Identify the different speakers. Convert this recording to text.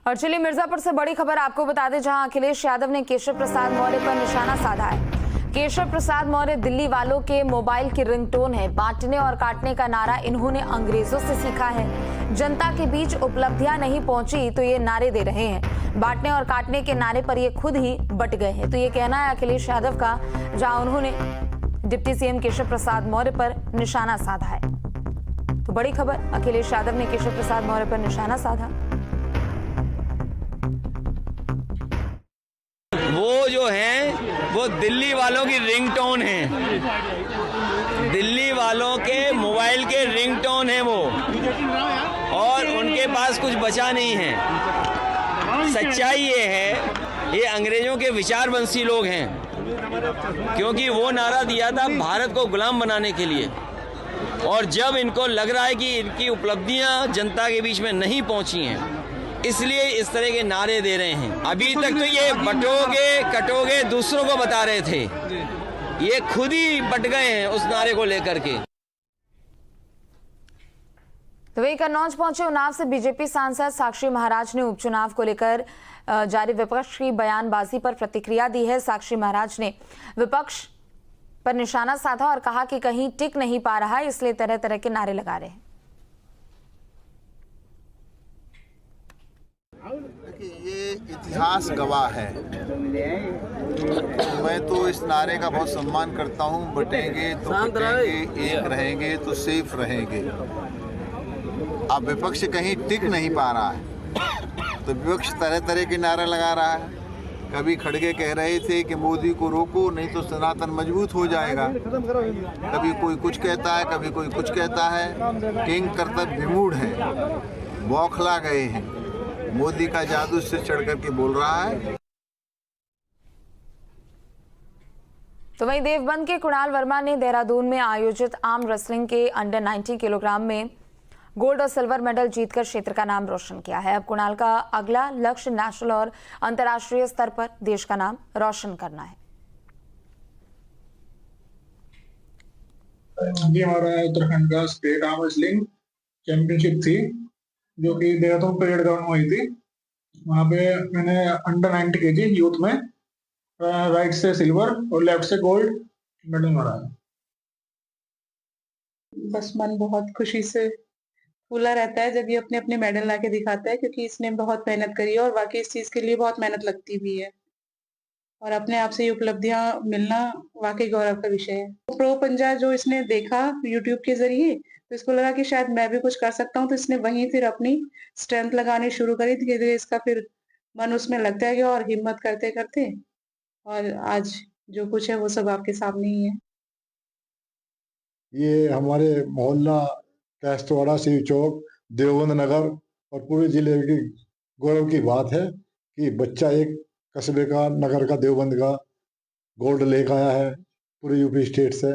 Speaker 1: और चलिए मिर्जापुर से बड़ी खबर आपको बता दें, जहां अखिलेश यादव ने केशव प्रसाद मौर्य पर निशाना साधा है। केशव प्रसाद मौर्य दिल्ली वालों के मोबाइल की रिंगटोन है। बांटने और काटने का नारा इन्होंने अंग्रेजों से सीखा है। जनता के बीच उपलब्धियां नहीं पहुंची तो ये नारे दे रहे हैं। बांटने और काटने के नारे पर ये खुद ही बट गए हैं, तो ये कहना है अखिलेश यादव का, जहां उन्होंने डिप्टी सीएम केशव प्रसाद मौर्य पर निशाना साधा है। तो बड़ी खबर, अखिलेश यादव ने केशव प्रसाद मौर्य पर निशाना साधा।
Speaker 2: वो जो हैं वो दिल्ली वालों की रिंगटोन है, दिल्ली वालों के मोबाइल के रिंगटोन है वो, और उनके पास कुछ बचा नहीं है। सच्चाई ये है, ये अंग्रेजों के विचारवंशी लोग हैं, क्योंकि वो नारा दिया था भारत को गुलाम बनाने के लिए, और जब इनको लग रहा है कि इनकी उपलब्धियां जनता के बीच में नहीं पहुंची हैं, इसलिए इस तरह के नारे दे रहे हैं। अभी तक तो ये बटोगे कटोगे दूसरों को बता रहे थे, ये खुद ही बट गए हैं उस नारे को लेकर के।
Speaker 1: तो वही कन्नौज पहुंचे उन्नाव से बीजेपी सांसद साक्षी महाराज ने उपचुनाव को लेकर जारी विपक्ष की बयानबाजी पर प्रतिक्रिया दी है। साक्षी महाराज ने विपक्ष पर निशाना साधा और कहा कि कहीं टिक नहीं पा रहा है, इसलिए तरह तरह के नारे लगा रहे हैं।
Speaker 3: ये इतिहास गवाह है। मैं तो इस नारे का बहुत सम्मान करता हूँ, बटेंगे तो बटेंगे, एक रहेंगे तो सेफ रहेंगे। अब विपक्ष कहीं टिक नहीं पा रहा है तो विपक्ष तरह तरह के नारे लगा रहा है। कभी खड़गे कह रहे थे कि मोदी को रोको नहीं तो सनातन मजबूत हो जाएगा, कभी कोई कुछ कहता है, कभी कोई कुछ कहता है। किंग कर्तव्य विमूढ़ है, बौखला गए हैं। मोदी का जादू से चढ़ करके बोल रहा है।
Speaker 1: तो वहीं देवबंद के कुणाल वर्मा ने देहरादून में आयोजित आर्म रेसलिंग के अंडर 90 किलोग्राम में गोल्ड और सिल्वर मेडल जीतकर क्षेत्र का नाम रोशन किया है। अब कुणाल का अगला लक्ष्य नेशनल और अंतर्राष्ट्रीय स्तर पर देश का नाम रोशन करना है।
Speaker 4: ये हमारा उत्तराखंड का स्टेट आर्म रेसलिंग चैंपियनशिप थी, जो कि देहरादून परेड ग्राउंड में हुई थी। वहाँ पे मैंने अंडर 90 केजी यूथ में राइट से सिल्वर और लेफ्ट से गोल्ड मेडल मारा है।
Speaker 5: बस मन बहुत खुशी से फूला रहता है जब ये अपने अपने मेडल ला के दिखाता है, क्योंकि इसने बहुत मेहनत करी है और वाकई इस चीज के लिए बहुत मेहनत लगती भी है, और अपने आप से ये उपलब्धियां मिलना वाकई गौरव का विषय है। प्रो पंजा जो इसने देखा यूट्यूब के जरिए, तो इसको लगा कि शायद मैं भी कुछ कर सकता हूँ, तो इसने वहीं फिर अपनी स्ट्रेंथ लगानी शुरू करी। धीरे धीरे इसका फिर मन उसमें लगता गया और हिम्मत करते करते, और आज जो कुछ है वो सब आपके सामने ही है।
Speaker 6: ये हमारे मोहल्ला कैस्टवाड़ा, शिव चौक, देवबंद नगर और पूरे जिले की गौरव की बात है कि बच्चा एक कस्बे का, नगर का, देवबंद का गोल्ड लेकर आया है पूरे यूपी स्टेट से।